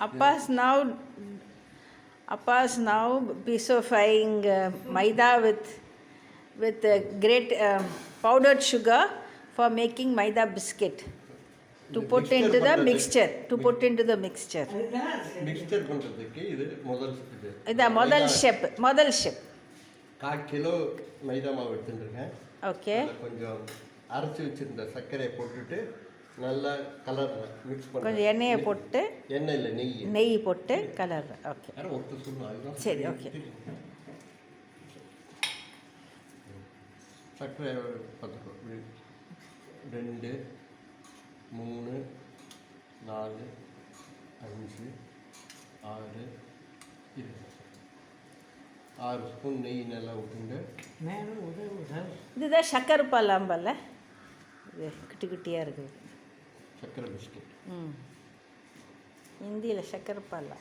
Appa's now piecifying maida with great powdered sugar for making maida biscuit to put into the mixture. Mixture பண்றதுக்கு இது முதல் step 1/4 kilo மைதா மாவு எடுத்துருக்கேன். Okay. கொஞ்சம் அரைச்சி வச்சிருந்த சர்க்கரையை போட்டுட்டு நல்லா கலர் மிக்ஸ் பண்ணி கொஞ்சம் எண்ணெயை போட்டு எண்ணெய் இல்லை நெய் போட்டு கலர். ஓகே சரி. ஓகே. சர்க்கரை 2 3 4 5 6 6 ஸ்பூன் நெய் நல்லா விட்டுண்டு இதுதான் சக்கரை பாலாம்பல்ல, இது குட்டி குட்டியாக இருக்குது சக்கரை பிஸ்கெட். ஹிந்தியில் சக்கரை பாலா.